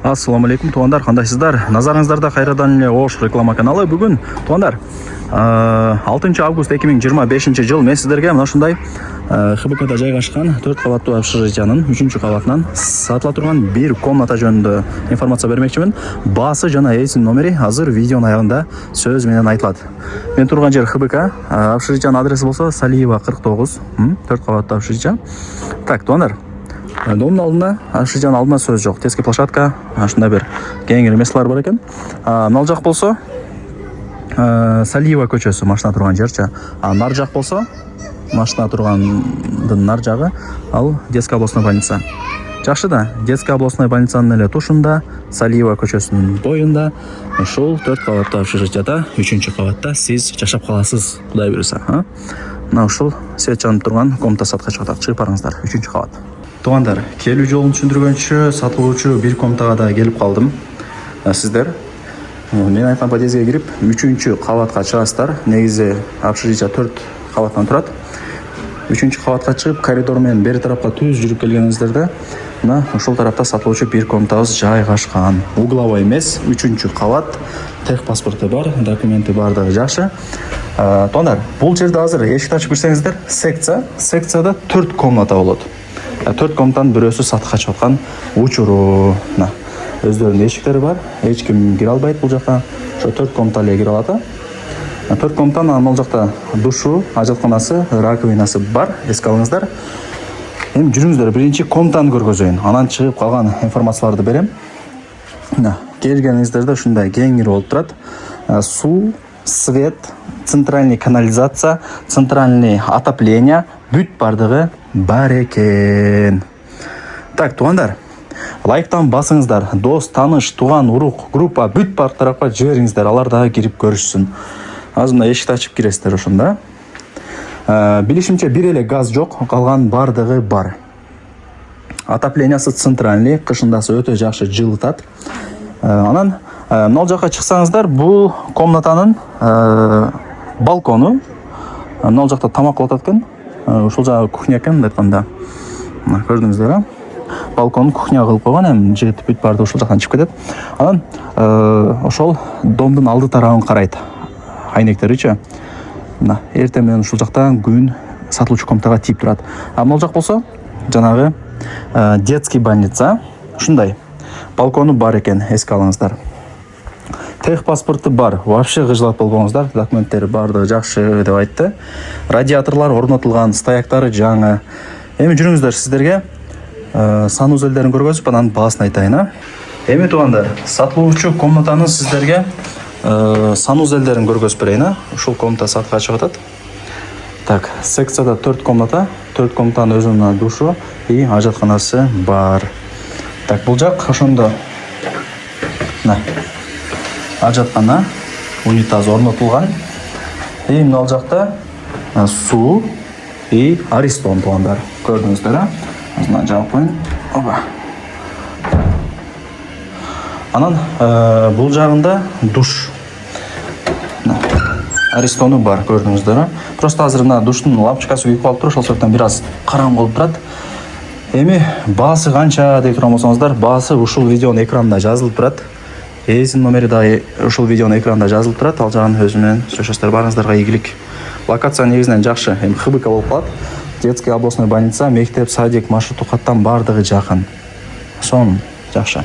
Ассаламу алейкум, туғандар, қандайсыздар? Назарыңыздарда қайрадан эле Ош реклама каналы. Бүгін, туғандар, 6 август 2025 жыл мен сіздерге мына ушундай ХБКда жайгашкан 4 кабаттуу общежитиянын 3 кабатынан сатыла турган бир комната жөнүндө информация бермекчимин. Баасы жана эсин номери азыр видеонун аягында сөз менен айтылат. Мен турган жер ХБК, общежитиянын адреси болсо Салиева 49, 4 кабаттуу общежития. Так, туғандар, домдун алдында общежитиянын алдында сөз жок. Детский площадка, ушундай бир кеңири меселер бар экен. Мына жак болсо Салиева көчөсү, машина турган жерчи. Нар жак болсо машина тургандын нар жагы ал детский областной больница. Жакшы да, детский областной больницанын эле тушунда, Салиева көчөсүнүн боюнда, ушул 4 кабаттуу общежитияда 3-кабатта сиз жашап каласыз, Кудай буйруса. Мына ушул свет жанып турган комната сатка чыгат. Чыгып барыңыздар, 3-кабат. Туғандар, келүү жолун түшүндүргөнчү сатылуучу бир комнатага да келип калдым. Сиздер мен айткан подъездге кирип 3-кабатка чыгасыздар. Негизи общежития 4 кабаттан турат. 3-кабатка чыгып коридор менен бери тарапка түз жүрүп келгениңиздерде мына ушул тарапта сатылуучу бир комнатабыз жайгашкан. Угловой эмес, 3-кабат, техпаспорту бар, документи бардыгы жакшы. Туғандар, бул жерде азыр эшикти ачып кирсеңиздер, секцияда 4 комната болот. 4 комнатанын бирөөсү сатка чыгып аткан учуру. Өздөрүнүн эшиктери бар, эч ким кире албайт бул жака. Ошо 4 комната эле кире алат. 4 комнатанын ал жакта душу, ажатканасы, раковинасы бар. Эске алыңыздар. Эми жүрүңүздөр, биринчи комнатаны көргөзөйүн. Анан чыгып калган информацияларды берем. Келгениңиздерде ушундай кеңири болуп турат. Суу, свет, центральный канализация, центральный отопление бүт бардыгы бар экен. Так, туғандар, лайктан басыңыздар, дос, таныш, туған, урук, группа бүт бар тарапка жибериңиздер, алар дагы кирип көрүшсүн. Азыр мына эшикти ачып киресиздер ошондо. Билишимче бир эле газ жок, калган бардыгы бар. Отоплениясы центральный, кышындасы өтө жакшы жылытат. Анан мына жака чыксаңыздар, бул комнатанын балкону. Мына жакта тамак кылып атат экен. Ушул жагы кухня экен деп айтканда. Көрдүңүздөр, балкон кухня кылып койгон, эми жигит бүт барды ушул жактан чыгып кетет. Анан ошол домдун алды тарабын карайт. Айнектеричи. Мына эртең менен ушул жактан күн сатылуучу комнатага тип турат. Мына жак болсо жанагы детский больница. Ушундай балкону бар экен, эске алыңыздар. Техпаспорту бар, вообще кыжылат болбоңуздар, документтери бардыгы жакшы деп айтты. Радиаторлар орнотулган, стояктары жаңы. Эми жүрүңүздөр, сиздерге санузелдерин көргөзүп, анан баасын айтайын. Эми туғандар, сатылуучу комнатанын сиздерге санузелдерин көргөзүп берейин. Ушул комната сатка чыгып атат. Так, секцияда 4 комната, 4 комнатанын өзүнүн душу и ажатканасы бар. Так, бул жак ошондо ажаткана, унитаз орнотулган. Мына ал жакта суу и аристон туғандар. Көрдүңүздөр, азынан жаап коеюн. Анан бул жагында душ. Аристону бар, көрдүңүздөр. Просто азыр мына душтун лампочкасы күйүп калып туруп, ошол себептен бир аз караңгы болуп турат. Эми баасы канча деп турган болсоңуздар, баасы ушул видеонун экранында жазылып турат. Эсин номери дагы ушул видеонун экранында жазылып турат. Ал жагын өзү менен сүйлөшөсүздөр, барыңыздарга ийгилик. Локация негизинен жакшы. Эми ХБК болуп калат. Детский областной больница, мектеп, садик, маршруттук каттан бардыгы жакын. Сон жакшы.